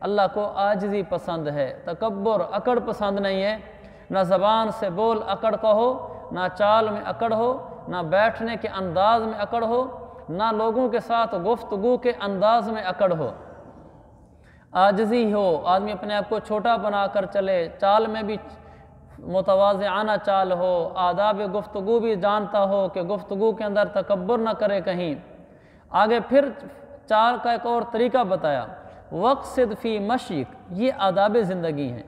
اللہ کو عاجزی پسند ہے، تکبر اکڑ پسند نہیں ہے۔ نہ زبان سے بول اکڑ کا ہو، نہ چال میں اکڑ ہو، نہ بیٹھنے کے انداز میں اکڑ ہو، نہ لوگوں کے ساتھ گفتگو کے انداز میں اکڑ ہو۔ عاجزی ہو، آدمی اپنے آپ کو چھوٹا بنا کر چلے، چال میں بھی متواضعانہ چال ہو، آداب گفتگو بھی جانتا ہو کہ گفتگو کے اندر تکبر نہ کرے کہیں۔ آگے پھر چال کا ایک اور طریقہ بتایا، وقصد فی مشیک، یہ آداب زندگی ہیں۔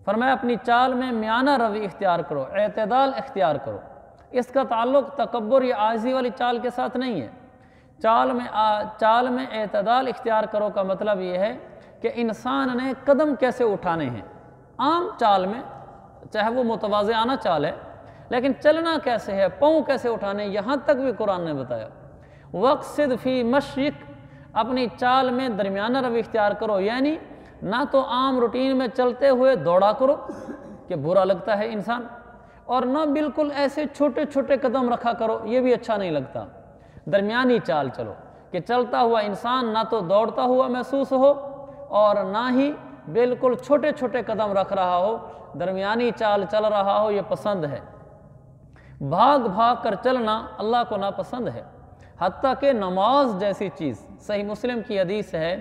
فرمایا اپنی چال میں میانہ روی اختیار کرو، اعتدال اختیار کرو۔ اس کا تعلق تکبر یا عاجزی والی چال کے ساتھ نہیں ہے۔ چال میں اعتدال اختیار کرو کا مطلب یہ ہے کہ انسان نے قدم کیسے اٹھانے ہیں۔ عام چال میں چاہے وہ متواضعانہ چال ہے، لیکن چلنا کیسے ہے، پاؤں کیسے اٹھانے، یہاں تک بھی قرآن نے بتایا۔ وقصد فی مشیک، اپنی چال میں درمیانہ روی اختیار کرو، یعنی نہ تو عام روٹین میں چلتے ہوئے دوڑا کرو کہ برا لگتا ہے انسان، اور نہ بالکل ایسے چھوٹے چھوٹے قدم رکھا کرو، یہ بھی اچھا نہیں لگتا۔ درمیانی چال چلو کہ چلتا ہوا انسان نہ تو دوڑتا ہوا محسوس ہو اور نہ ہی بالکل چھوٹے چھوٹے قدم رکھ رہا ہو، درمیانی چال چل رہا ہو، یہ پسند ہے۔ بھاگ بھاگ کر چلنا اللہ کو ناپسند ہے، حتیٰ کہ نماز جیسی چیز، صحیح مسلم کی حدیث ہے،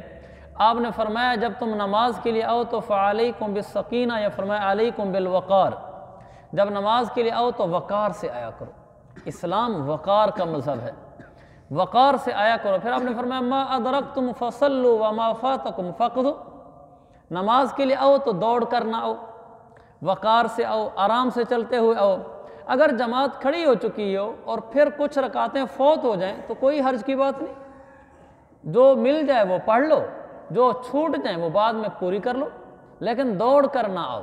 آپ نے فرمایا جب تم نماز کے لیے آؤ تو فعلیکم بالسکینہ، یا فرمایا علیکم بالوقار، جب نماز کے لیے آؤ تو وقار سے آیا کرو۔ اسلام وقار کا مذہب ہے، وقار سے آیا کرو۔ پھر آپ نے فرمایا ما ادرکتم فصلوا وما فاتکم فقدوا، نماز کے لیے آؤ تو دوڑ کر نہ آؤ، وقار سے آؤ، آرام سے چلتے ہوئے آؤ۔ اگر جماعت کھڑی ہو چکی ہو اور پھر کچھ رکعتیں فوت ہو جائیں تو کوئی حرج کی بات نہیں، جو مل جائے وہ پڑھ لو، جو چھوٹ جائیں وہ بعد میں پوری کر لو، لیکن دوڑ کر نہ آؤ۔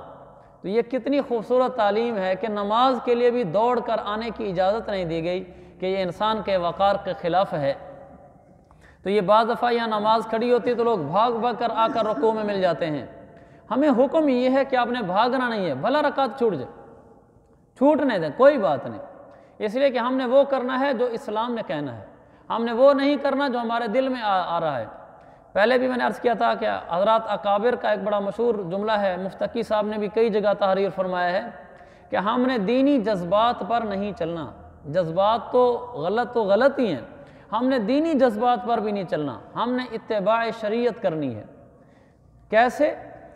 تو یہ کتنی خوبصورت تعلیم ہے کہ نماز کے لیے بھی دوڑ کر آنے کی اجازت نہیں دی گئی کہ یہ انسان کے وقار کے خلاف ہے۔ تو یہ بعض دفعہ یہاں نماز کھڑی ہوتی ہے تو لوگ بھاگ بھاگ کر آ کر رکوع میں مل جاتے ہیں۔ ہمیں حکم یہ ہے کہ آپ نے بھاگنا نہیں ہے، بھلا رکعت چھوٹ جائے، چھوٹنے دیں، کوئی بات نہیں، اس لیے کہ ہم نے وہ کرنا ہے جو اسلام نے کہنا ہے، ہم نے وہ نہیں کرنا جو ہمارے دل میں آ رہا ہے۔ پہلے بھی میں نے عرض کیا تھا کہ حضرات اکابر کا ایک بڑا مشہور جملہ ہے، مفتقی صاحب نے بھی کئی جگہ تحریر فرمایا ہے کہ ہم نے دینی جذبات پر نہیں چلنا، جذبات تو غلط ہی ہیں، ہم نے دینی جذبات پر بھی نہیں چلنا، ہم نے اتباع شریعت کرنی ہے۔ کیسے؟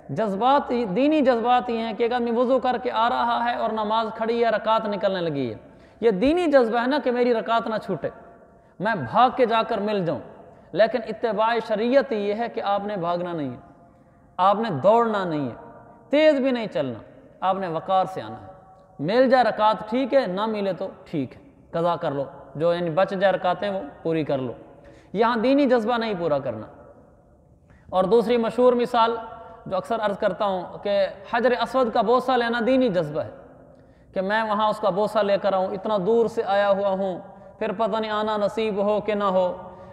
جذبات، دینی جذبات یہ ہیں کہ ایک آدمی وضو کر کے آ رہا ہے اور نماز کھڑی ہے، رکعت نکلنے لگی ہے، یہ دینی جذبہ ہے نا کہ میری رکعت نہ چھوٹے، میں بھاگ کے جا کر مل جاؤں۔ لیکن اتباع شریعت یہ ہے کہ آپ نے بھاگنا نہیں ہے، آپ نے دوڑنا نہیں ہے، تیز بھی نہیں چلنا، آپ نے وقار سے آنا ہے۔ مل جائے رکعت ٹھیک ہے، نہ ملے تو ٹھیک ہے، قضا کر لو، جو یعنی بچ جائے رکعتیں وہ پوری کر لو، یہاں دینی جذبہ نہیں پورا کرنا۔ اور دوسری مشہور مثال جو اکثر عرض کرتا ہوں کہ حجر اسود کا بوسہ لینا دینی جذبہ ہے کہ میں وہاں اس کا بوسہ لے کر آؤں، اتنا دور سے آیا ہوا ہوں، پھر پتہ نہیں آنا نصیب ہو کہ نہ ہو۔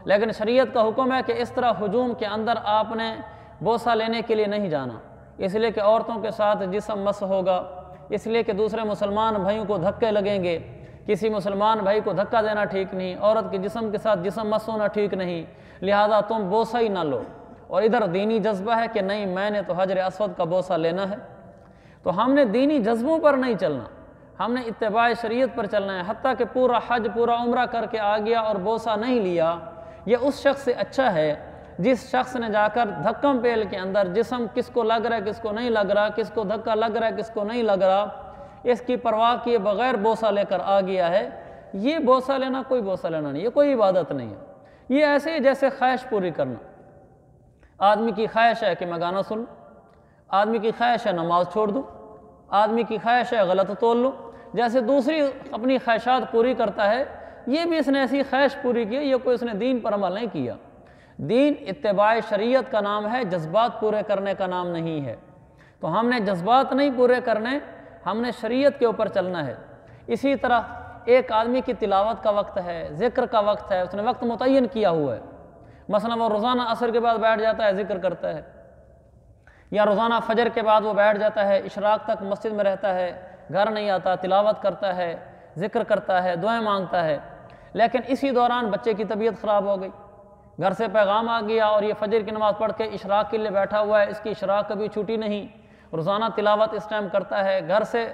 لیکن شریعت کا حکم ہے کہ اس طرح ہجوم کے اندر آپ نے بوسہ لینے کے لیے نہیں جانا، اس لیے کہ عورتوں کے ساتھ جسم مس ہوگا، اس لیے کہ دوسرے مسلمان بھائیوں کو دھکے لگیں گے، کسی مسلمان بھائی کو دھکا دینا ٹھیک نہیں، عورت کے جسم کے ساتھ جسم مس ہونا ٹھیک نہیں، لہذا تم بوسہ ہی نہ لو۔ اور ادھر دینی جذبہ ہے کہ نہیں میں نے تو حجر اسود کا بوسہ لینا ہے۔ تو ہم نے دینی جذبوں پر نہیں چلنا، ہم نے اتباع شریعت پر چلنا ہے۔ حتیٰ کہ پورا حج پورا عمرہ کر کے آ گیا اور بوسہ نہیں لیا، یہ اس شخص سے اچھا ہے جس شخص نے جا کر دھکم پیل کے اندر جسم کس کو لگ رہا ہے کس کو نہیں لگ رہا، کس کو دھکا لگ رہا ہے کس کو نہیں لگ رہا، اس کی پرواہ کیے بغیر بوسہ لے کر آ گیا ہے۔ یہ بوسہ لینا کوئی بوسہ لینا نہیں، یہ کوئی عبادت نہیں ہے، یہ ایسے ہی جیسے خواہش پوری کرنا۔ آدمی کی خواہش ہے کہ میں گانا سن لوں، آدمی کی خواہش ہے نماز چھوڑ دوں، آدمی کی خواہش ہے غلط تول لوں، جیسے دوسری اپنی خواہشات پوری کرتا ہے، یہ بھی اس نے ایسی خواہش پوری کی، یہ کوئی اس نے دین پر عمل نہیں کیا۔ دین اتباع شریعت کا نام ہے، جذبات پورے کرنے کا نام نہیں ہے۔ تو ہم نے جذبات نہیں پورے کرنے، ہم نے شریعت کے اوپر چلنا ہے۔ اسی طرح ایک آدمی کی تلاوت کا وقت ہے، ذکر کا وقت ہے، اس نے وقت متعین کیا ہوا ہے، مثلا وہ روزانہ عصر کے بعد بیٹھ جاتا ہے ذکر کرتا ہے، یا روزانہ فجر کے بعد وہ بیٹھ جاتا ہے، اشراق تک مسجد میں رہتا ہے، گھر نہیں آتا، تلاوت کرتا ہے، ذکر کرتا ہے، دعائیں مانگتا ہے، لیکن اسی دوران بچے کی طبیعت خراب ہو گئی، گھر سے پیغام آ گیا اور یہ فجر کی نماز پڑھ کے اشراق کے لیے بیٹھا ہوا ہے، اس کی اشراق کبھی چھوٹی نہیں، روزانہ تلاوت اس ٹائم کرتا ہے، گھر سے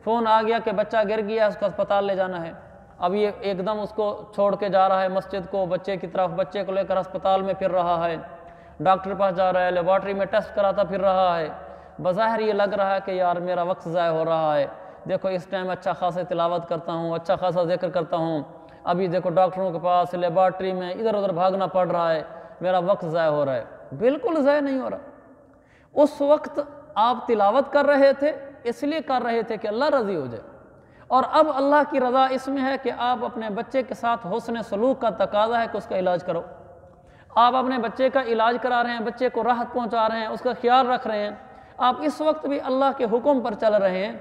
فون آ گیا کہ بچہ گر گیا، اس کو اسپتال لے جانا ہے، اب یہ ایک دم اس کو چھوڑ کے جا رہا ہے مسجد کو، بچے کی طرف، بچے کو لے کر اسپتال میں پھر رہا ہے، ڈاکٹر پاس جا رہا ہے، لیبارٹری میں ٹیسٹ کراتا پھر رہا ہے، بظاہر یہ لگ رہا ہے کہ یار میرا وقت ضائع ہو رہا ہے، دیکھو اس ٹائم اچھا خاصا تلاوت کرتا ہوں، اچھا خاصا ذکر کرتا ہوں، ابھی دیکھو ڈاکٹروں کے پاس، لیبارٹری میں ادھر ادھر بھاگنا پڑ رہا ہے، میرا وقت ضائع ہو رہا ہے۔ بالکل ضائع نہیں ہو رہا، اس وقت آپ تلاوت کر رہے تھے، اس لیے کر رہے تھے کہ اللہ راضی ہو جائے، اور اب اللہ کی رضا اس میں ہے کہ آپ اپنے بچے کے ساتھ حسن سلوک کا تقاضا ہے کہ اس کا علاج کرو، آپ اپنے بچے کا علاج کرا رہے ہیں، بچے کو راحت پہنچا رہے ہیں، اس کا خیال رکھ رہے ہیں، آپ اس وقت بھی اللہ کے حکم پر چل رہے ہیں،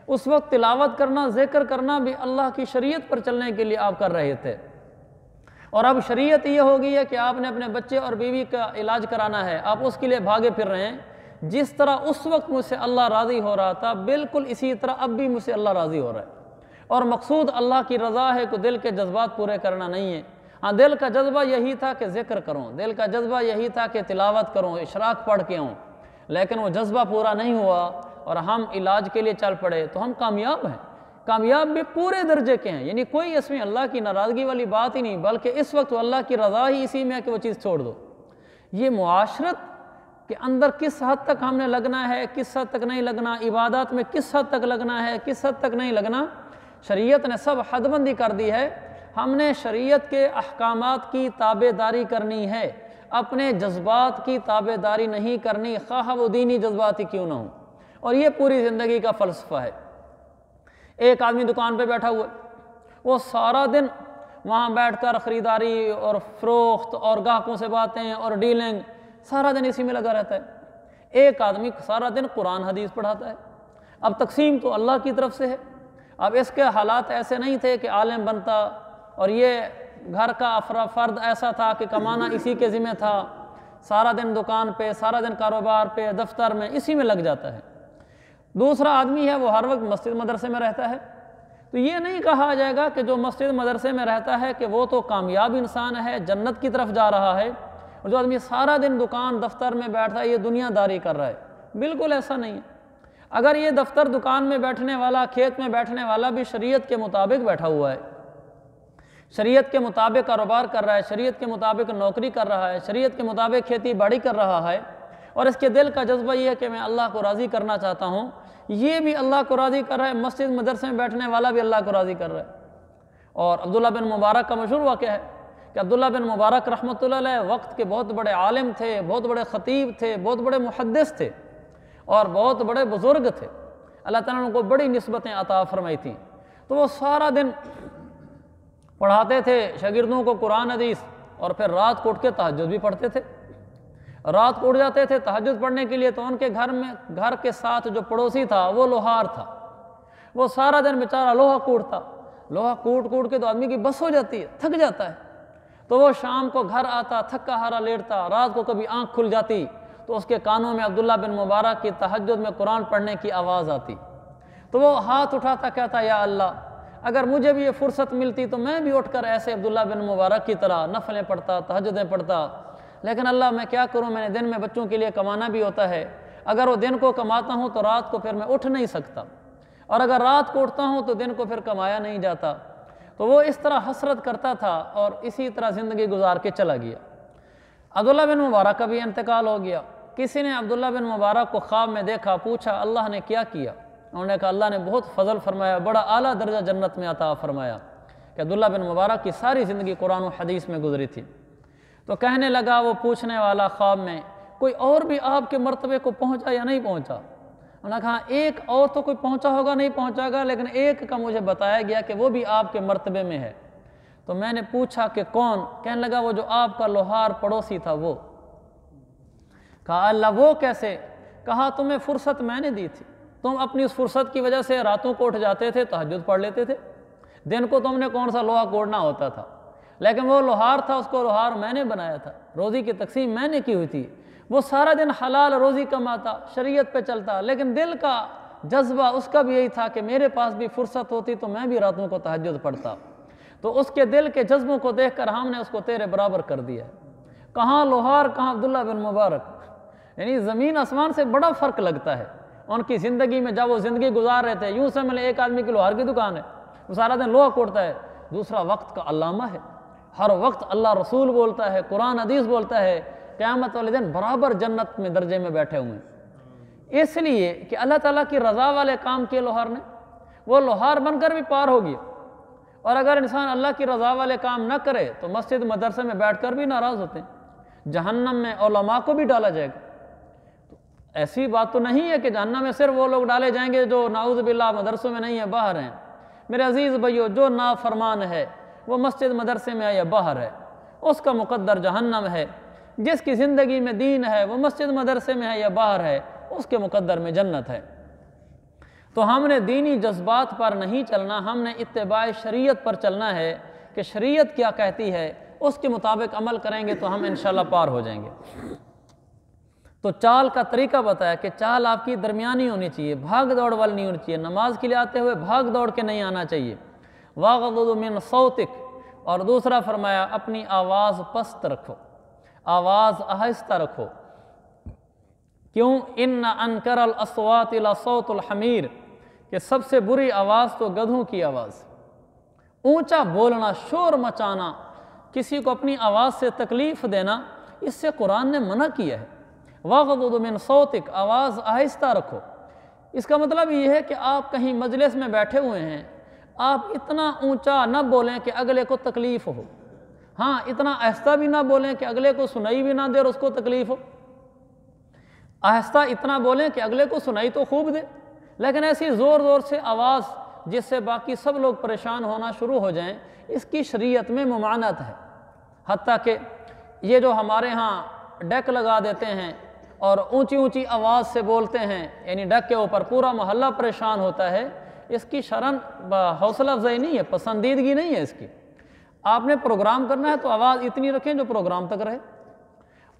اس وقت تلاوت کرنا، ذکر کرنا بھی اللہ کی شریعت پر چلنے کے لیے آپ کر رہے تھے، اور اب شریعت یہ ہو گئی ہے کہ آپ نے اپنے بچے اور بیوی کا علاج کرانا ہے، آپ اس کے لیے بھاگے پھر رہے ہیں۔ جس طرح اس وقت مجھ سے اللہ راضی ہو رہا تھا، بالکل اسی طرح اب بھی مجھ سے اللہ راضی ہو رہا ہے، اور مقصود اللہ کی رضا ہے کہ دل کے جذبات پورے کرنا نہیں ہے۔ ہاں، دل کا جذبہ یہی تھا کہ ذکر کروں، دل کا جذبہ یہی تھا کہ تلاوت کروں، اشراق پڑھ کے ہوں، لیکن وہ جذبہ پورا نہیں ہوا اور ہم علاج کے لیے چل پڑے تو ہم کامیاب ہیں، کامیاب بھی پورے درجے کے ہیں، یعنی کوئی اس میں اللہ کی ناراضگی والی بات ہی نہیں، بلکہ اس وقت اللہ کی رضا ہی اسی میں ہے کہ وہ چیز چھوڑ دو۔ یہ معاشرت کے اندر کس حد تک ہم نے لگنا ہے، کس حد تک نہیں لگنا، عبادات میں کس حد تک لگنا ہے، کس حد تک نہیں لگنا، شریعت نے سب حد بندی کر دی ہے۔ ہم نے شریعت کے احکامات کی تابع داری کرنی ہے، اپنے جذبات کی تابع داری نہیں کرنی، خواہ وہ دینی جذبات ہی کیوں نہ ہوں، اور یہ پوری زندگی کا فلسفہ ہے۔ ایک آدمی دکان پہ بیٹھا ہوا ہے، وہ سارا دن وہاں بیٹھ کر خریداری اور فروخت اور گاہکوں سے باتیں اور ڈیلنگ، سارا دن اسی میں لگا رہتا ہے۔ ایک آدمی سارا دن قرآن حدیث پڑھاتا ہے، اب تقسیم تو اللہ کی طرف سے ہے، اب اس کے حالات ایسے نہیں تھے کہ عالم بنتا، اور یہ گھر کا فرد ایسا تھا کہ کمانا اسی کے ذمہ تھا، سارا دن دکان پہ، سارا دن کاروبار پہ، دفتر میں، اسی میں لگ جاتا ہے۔ دوسرا آدمی ہے وہ ہر وقت مسجد مدرسے میں رہتا ہے، تو یہ نہیں کہا جائے گا کہ جو مسجد مدرسے میں رہتا ہے کہ وہ تو کامیاب انسان ہے، جنت کی طرف جا رہا ہے، اور جو آدمی سارا دن دکان دفتر میں بیٹھتا ہے یہ دنیا داری کر رہا ہے۔ بالکل ایسا نہیں ہے۔ اگر یہ دفتر دکان میں بیٹھنے والا، کھیت میں بیٹھنے والا بھی شریعت کے مطابق بیٹھا ہوا ہے، شریعت کے مطابق کاروبار کر رہا ہے، شریعت کے مطابق نوکری کر رہا ہے، شریعت کے مطابق کھیتی باڑی کر رہا ہے، اور اس کے دل کا جذبہ یہ ہے کہ میں اللہ کو راضی کرنا چاہتا ہوں، یہ بھی اللہ کو راضی کر رہا ہے، مسجد مدرسے میں بیٹھنے والا بھی اللہ کو راضی کر رہا ہے۔ اور عبداللہ بن مبارک کا مشہور واقعہ ہے کہ عبداللہ بن مبارک رحمۃ اللہ علیہ وقت کے بہت بڑے عالم تھے، بہت بڑے خطیب تھے، بہت بڑے محدث تھے، اور بہت بڑے بزرگ تھے، اللہ تعالیٰ نے ان کو بڑی نسبتیں عطا فرمائی تھیں۔ تو وہ سارا دن پڑھاتے تھے شاگردوں کو قرآن حدیث، اور پھر رات کو اٹھ کے تہجد بھی پڑھتے تھے۔ رات کو اٹھ جاتے تھے تہجد پڑھنے کے لیے، تو ان کے گھر کے ساتھ جو پڑوسی تھا وہ لوہار تھا، وہ سارا دن بیچارہ لوہا کوڑتا، لوہا کوٹ کے تو آدمی کی بس ہو جاتی ہے، تھک جاتا ہے، تو وہ شام کو گھر آتا، تھکا ہارا لیٹتا، رات کو کبھی آنکھ کھل جاتی تو اس کے کانوں میں عبداللہ بن مبارک کی تہجد میں قرآن پڑھنے کی آواز آتی، تو وہ ہاتھ اٹھاتا کہتا یا اللہ، اگر مجھے بھی یہ فرصت ملتی تو میں بھی اٹھ کر ایسے عبداللہ بن مبارک کی طرح نفلیں پڑھتا، تہجدیں پڑھتا، لیکن اللہ میں کیا کروں، میں نے دن میں بچوں کے لیے کمانا بھی ہوتا ہے، اگر وہ دن کو کماتا ہوں تو رات کو پھر میں اٹھ نہیں سکتا، اور اگر رات کو اٹھتا ہوں تو دن کو پھر کمایا نہیں جاتا۔ تو وہ اس طرح حسرت کرتا تھا اور اسی طرح زندگی گزار کے چلا گیا۔ عبداللہ بن مبارک کا بھی انتقال ہو گیا۔ کسی نے عبداللہ بن مبارک کو خواب میں دیکھا، پوچھا اللہ نے کیا کیا؟ انہوں نے کہا اللہ نے بہت فضل فرمایا، بڑا اعلیٰ درجہ جنت میں عطا فرمایا، کہ عبداللہ بن مبارک کی ساری زندگی قرآن و حدیث میں گزری تھی۔ تو کہنے لگا وہ پوچھنے والا خواب میں، کوئی اور بھی آپ کے مرتبے کو پہنچا یا نہیں پہنچا؟ انہوں نے کہا ایک اور تو کوئی پہنچا ہوگا، نہیں پہنچا گا، لیکن ایک کا مجھے بتایا گیا کہ وہ بھی آپ کے مرتبے میں ہے۔ تو میں نے پوچھا کہ کون؟ کہنے لگا وہ جو آپ کا لوہار پڑوسی تھا وہ۔ کہا اللہ وہ کیسے؟ کہا تمہیں فرصت میں نے دی تھی، تم اپنی اس فرصت کی وجہ سے راتوں کو اٹھ جاتے تھے، تہجد پڑھ لیتے تھے، دن کو تم نے کون سا لوہا کوڑنا ہوتا تھا، لیکن وہ لوہار تھا، اس کو لوہار میں نے بنایا تھا، روزی کی تقسیم میں نے کی ہوئی تھی، وہ سارا دن حلال روزی کماتا، شریعت پہ چلتا، لیکن دل کا جذبہ اس کا بھی یہی تھا کہ میرے پاس بھی فرصت ہوتی تو میں بھی راتوں کو تہجد پڑھتا۔ تو اس کے دل کے جذبوں کو دیکھ کر ہم نے اس کو تیرے برابر کر دیا ہے۔ کہاں لوہار کہاں عبداللہ بن مبارک، یعنی زمین آسمان سے بڑا فرق لگتا ہے ان کی زندگی میں۔ جب وہ زندگی گزار رہے تھے یوں سے ملے ایک آدمی کی لوہار کی دکان ہے، وہ سارا دن لوہا کوڑتا ہے، دوسرا وقت کا علامہ ہے، ہر وقت اللہ رسول بولتا ہے، قرآن حدیث بولتا ہے، قیامت والے دن برابر جنت میں درجے میں بیٹھے ہوئے ہیں، اس لیے کہ اللہ تعالیٰ کی رضا والے کام کیے لوہار نے، وہ لوہار بن کر بھی پار ہو گیا۔ اور اگر انسان اللہ کی رضا والے کام نہ کرے تو مسجد مدرسے میں بیٹھ کر بھی ناراض ہوتے ہیں، جہنم میں علماء کو بھی ڈالا جائے گا۔ ایسی بات تو نہیں ہے کہ جہنم میں صرف وہ لوگ ڈالے جائیں گے جو نعوذ باللہ مدرسوں میں نہیں ہیں، باہر ہیں۔ میرے عزیز بھائیو، جو نافرمان ہے وہ مسجد مدرسے میں ہے یا باہر ہے، اس کا مقدر جہنم ہے۔ جس کی زندگی میں دین ہے وہ مسجد مدرسے میں ہے یا باہر ہے، اس کے مقدر میں جنت ہے۔ تو ہم نے دینی جذبات پر نہیں چلنا، ہم نے اتباع شریعت پر چلنا ہے کہ شریعت کیا کہتی ہے، اس کے مطابق عمل کریں گے تو ہم انشاءاللہ پار ہو جائیں گے۔ تو چال کا طریقہ بتایا کہ چال آپ کی درمیانی ہونی چاہیے، بھاگ دوڑ والی نہیں ہونی چاہیے، نماز کے لیے آتے ہوئے بھاگ دوڑ کے نہیں آنا چاہیے۔ وَاغْضُضْ مِنْ صَوْتِكَ، اور دوسرا فرمایا اپنی آواز پست رکھو، آواز آہستہ رکھو۔ کیوں؟ اِنَّ أَنْكَرَ الْأَصْوَاتِ لَصَوْتُ الْحَمِيرِ، کہ سب سے بری آواز تو گدھوں کی آواز۔ اونچا بولنا، شور مچانا، کسی کو اپنی آواز سے تکلیف دینا، اس سے قرآن نے منع کیا ہے۔ وَاغْضُضْ مِنْ صَوْتِكَ، آواز آہستہ رکھو۔ اس کا مطلب یہ ہے کہ آپ کہیں مجلس میں بیٹھے ہوئے ہیں، آپ اتنا اونچا نہ بولیں کہ اگلے کو تکلیف ہو، ہاں اتنا آہستہ بھی نہ بولیں کہ اگلے کو سنائی بھی نہ دے اور اس کو تکلیف ہو۔ آہستہ اتنا بولیں کہ اگلے کو سنائی تو خوب دے، لیکن ایسی زور زور سے آواز جس سے باقی سب لوگ پریشان ہونا شروع ہو جائیں، اس کی شریعت میں ممانعت ہے۔ حتیٰ کہ یہ جو ہمارے ہاں ڈیک لگا دیتے ہیں اور اونچی اونچی آواز سے بولتے ہیں، یعنی ڈیک کے اوپر پورا محلہ پریشان ہوتا ہے، اس کی شرعاً حوصلہ افزائی نہیں ہے، پسندیدگی نہیں ہے اس کی۔ آپ نے پروگرام کرنا ہے تو آواز اتنی رکھیں جو پروگرام تک رہے،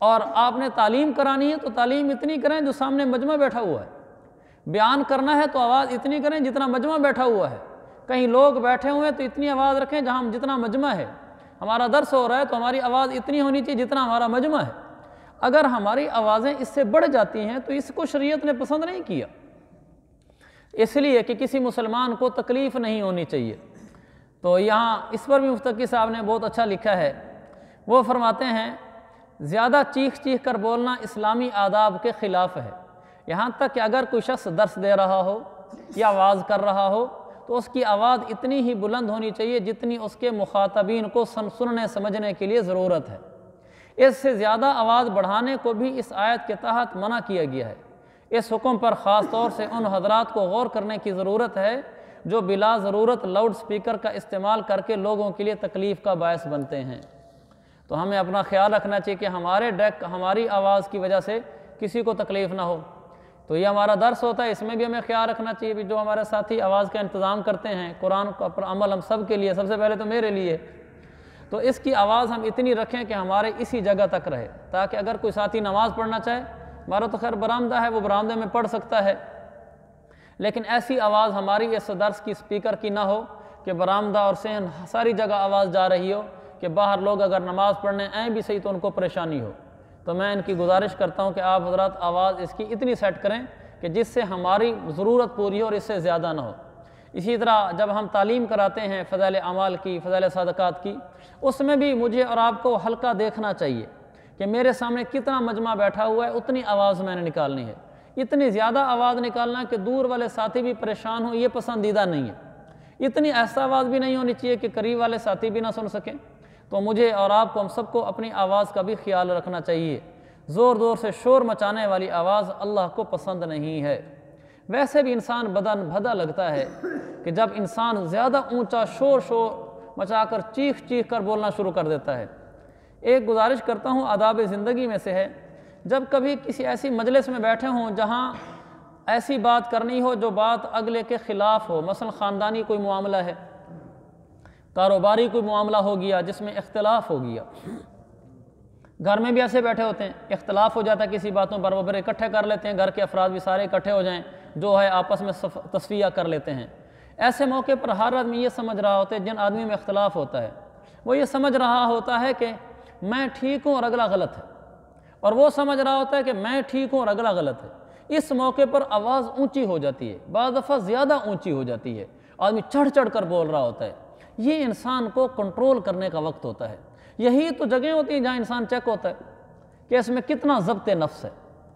اور آپ نے تعلیم کرانی ہے تو تعلیم اتنی کریں جو سامنے مجمع بیٹھا ہوا ہے، بیان کرنا ہے تو آواز اتنی کریں جتنا مجمع بیٹھا ہوا ہے۔ کہیں لوگ بیٹھے ہوئے ہیں تو اتنی آواز رکھیں جہاں جتنا مجمع ہے۔ ہمارا درس ہو رہا ہے تو ہماری آواز اتنی ہونی چاہیے جتنا ہمارا مجمع ہے۔ اگر ہماری آوازیں اس سے بڑھ جاتی ہیں تو اس کو شریعت نے پسند نہیں کیا، اس لیے کہ کسی مسلمان کو تکلیف نہیں ہونی چاہیے۔ تو یہاں اس پر بھی مفتقی صاحب نے بہت اچھا لکھا ہے، وہ فرماتے ہیں زیادہ چیخ چیخ کر بولنا اسلامی آداب کے خلاف ہے، یہاں تک کہ اگر کوئی شخص درس دے رہا ہو یا آواز کر رہا ہو تو اس کی آواز اتنی ہی بلند ہونی چاہیے جتنی اس کے مخاطبین کو سننے سمجھنے کے لیے ضرورت ہے۔ اس سے زیادہ آواز بڑھانے کو بھی اس آیت کے تحت منع کیا گیا ہے۔ اس حکم پر خاص طور سے ان حضرات کو غور کرنے کی ضرورت ہے جو بلا ضرورت لاؤڈ سپیکر کا استعمال کر کے لوگوں کے لیے تکلیف کا باعث بنتے ہیں۔ تو ہمیں اپنا خیال رکھنا چاہیے کہ ہمارے ڈیک ہماری آواز کی وجہ سے کسی کو تکلیف نہ ہو۔ تو یہ ہمارا درس ہوتا ہے، اس میں بھی ہمیں خیال رکھنا چاہیے بھی جو ہمارے ساتھی آواز کا انتظام کرتے ہیں، قرآن کا عمل ہم سب کے لیے، سب سے پہلے تو میرے لیے، تو اس کی آواز ہم اتنی رکھیں کہ ہمارے اسی جگہ تک رہے، تاکہ اگر کوئی ساتھی نماز پڑھنا چاہے، ہمارا تو خیر برآمدہ ہے، وہ برآمدے میں پڑھ سکتا ہے، لیکن ایسی آواز ہماری اس درس کی سپیکر کی نہ ہو کہ برآمدہ اور صحن ساری جگہ آواز جا رہی ہو کہ باہر لوگ اگر نماز پڑھنے آئیں بھی صحیح تو ان کو پریشانی ہو۔ تو میں ان کی گزارش کرتا ہوں کہ آپ حضرات آواز اس کی اتنی سیٹ کریں کہ جس سے ہماری ضرورت پوری ہو اور اس سے زیادہ نہ ہو۔ اسی طرح جب ہم تعلیم کراتے ہیں فضائل اعمال کی، فضائل صدقات کی، اس میں بھی مجھے اور آپ کو ہلکا دیکھنا چاہیے کہ میرے سامنے کتنا مجمع بیٹھا ہوا ہے، اتنی آواز میں نے نکالنی ہے۔ اتنی زیادہ آواز نکالنا کہ دور والے ساتھی بھی پریشان ہوں، یہ پسندیدہ نہیں ہے۔ اتنی ایسا آواز بھی نہیں ہونی چاہیے کہ قریب والے ساتھی بھی نہ سن سکیں۔ تو مجھے اور آپ کو، ہم سب کو اپنی آواز کا بھی خیال رکھنا چاہیے۔ زور زور سے شور مچانے والی آواز اللہ کو پسند نہیں ہے۔ ویسے بھی انسان بدن بھدا لگتا ہے کہ جب انسان زیادہ اونچا شور مچا کر چیخ چیخ کر بولنا شروع کر دیتا ہے۔ ایک گزارش کرتا ہوں آداب زندگی میں سے ہے، جب کبھی کسی ایسی مجلس میں بیٹھے ہوں جہاں ایسی بات کرنی ہو جو بات اگلے کے خلاف ہو، مثلا خاندانی کوئی معاملہ ہے، کاروباری کوئی معاملہ ہو گیا جس میں اختلاف ہو گیا، گھر میں بھی ایسے بیٹھے ہوتے ہیں، اختلاف ہو جاتا ہے کسی باتوں پر، وہ پھر اکٹھے کر لیتے ہیں، گھر کے افراد بھی سارے اکٹھے ہو جائیں، جو ہے آپس میں تصفیہ کر لیتے ہیں۔ ایسے موقع پر ہر آدمی یہ سمجھ رہا ہوتا ہے، جن آدمی میں اختلاف ہوتا ہے وہ یہ سمجھ رہا ہوتا ہے کہ میں ٹھیک ہوں اور اگلا غلط ہے، اور وہ سمجھ رہا ہوتا ہے کہ میں ٹھیک ہوں اور اگلا غلط ہے۔ اس موقع پر آواز اونچی ہو جاتی ہے، بعض دفعہ زیادہ اونچی ہو جاتی ہے، آدمی چڑھ چڑھ کر بول رہا ہوتا ہے۔ یہ انسان کو کنٹرول کرنے کا وقت ہوتا ہے۔ یہی تو جگہیں ہوتی ہیں جہاں انسان چیک ہوتا ہے کہ اس میں کتنا ضبط نفس ہے،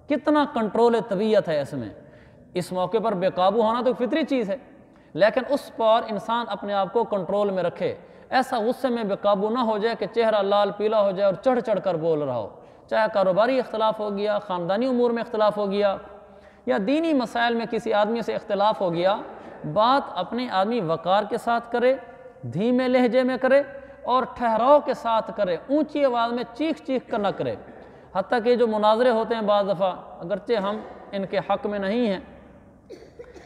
کتنا کنٹرول طبیعت ہے اس میں۔ اس موقع پر بے قابو ہونا تو فطری چیز ہے، لیکن اس پر انسان اپنے آپ کو کنٹرول میں رکھے، ایسا غصے میں بے قابو نہ ہو جائے کہ چہرہ لال پیلا ہو جائے اور چڑھ چڑھ کر بول رہا ہو، چاہے کاروباری اختلاف ہو گیا، خاندانی امور میں اختلاف ہو گیا، یا دینی مسائل میں کسی آدمی سے اختلاف ہو گیا، بات اپنے آدمی وقار کے ساتھ کرے، دھیمے لہجے میں کرے اور ٹھہراؤ کے ساتھ کرے، اونچی آواز میں چیخ چیخ کر نہ کرے۔ حتیٰ کہ جو مناظرے ہوتے ہیں بعض دفعہ، اگرچہ ہم ان کے حق میں نہیں ہیں،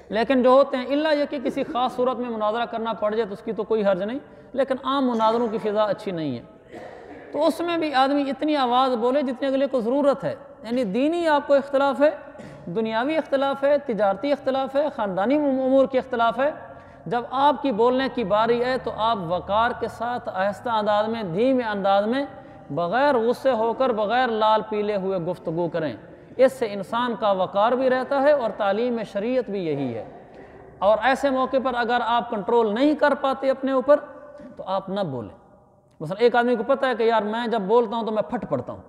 لیکن جو ہوتے ہیں الا یہ کہ کسی خاص صورت میں مناظرہ کرنا پڑ جائے تو اس کی تو کوئی حرج نہیں، لیکن عام مناظروں کی فضا اچھی نہیں ہے، تو اس میں بھی آدمی اتنی آواز بولے جتنے اگلے کو ضرورت ہے۔ یعنی دینی آپ کو اختلاف ہے، دنیاوی اختلاف ہے، تجارتی اختلاف ہے، خاندانی امور کے اختلاف ہے، جب آپ کی بولنے کی باری ہے تو آپ وقار کے ساتھ آہستہ انداز میں، دھیمے انداز میں، بغیر غصے ہو کر، بغیر لال پیلے ہوئے گفتگو کریں۔ اس سے انسان کا وقار بھی رہتا ہے اور تعلیم شریعت بھی یہی ہے۔ اور ایسے موقع پر اگر آپ کنٹرول نہیں کر پاتے اپنے اوپر تو آپ نہ بولیں۔ مثلا ایک آدمی کو پتہ ہے کہ یار میں جب بولتا ہوں تو میں پھٹ پڑتا ہوں،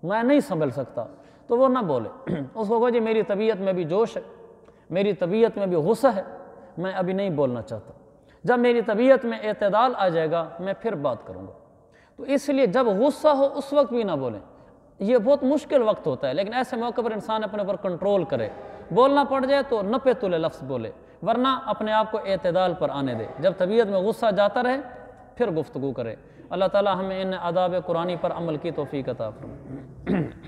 میں نہیں سنبھل سکتا، تو وہ نہ بولے۔ اس کو کہو جی میری طبیعت میں بھی جوش ہے، میری طبیعت میں بھی غصہ ہے، میں ابھی نہیں بولنا چاہتا، جب میری طبیعت میں اعتدال آ جائے گا میں پھر بات کروں گا۔ تو اس لیے جب غصہ ہو اس وقت بھی نہ بولیں، یہ بہت مشکل وقت ہوتا ہے، لیکن ایسے موقع پر انسان اپنے اوپر کنٹرول کرے، بولنا پڑ جائے تو نپے تلے لفظ بولے، ورنہ اپنے آپ کو اعتدال پر آنے دے، جب طبیعت میں غصہ جاتا رہے پھر گفتگو کرے۔ اللہ تعالی ہمیں ان آداب قرآنی پر عمل کی توفیق عطا فرمائے۔